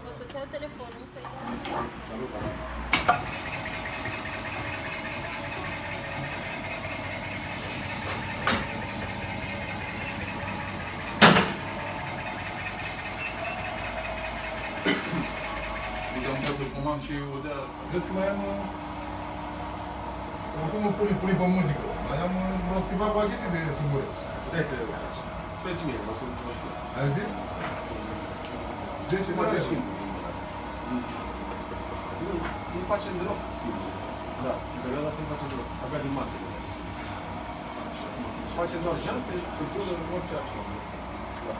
O să-ți iau telefonul, să-i dau. Salut, uite, am văzut cum am și eu de asta. Vezi că mai am... Oricum mă pune pe muzică. Mai am activat baghete de sumurăs. Stai să faci. Spre-ți mie, mă sunt cu știu. Ai zis? 10 de lei. Nu facem deloc. Da, în perioada asta nu facem deloc. Abia din martie. Facem doar jante, cultură, orice altceva. Da.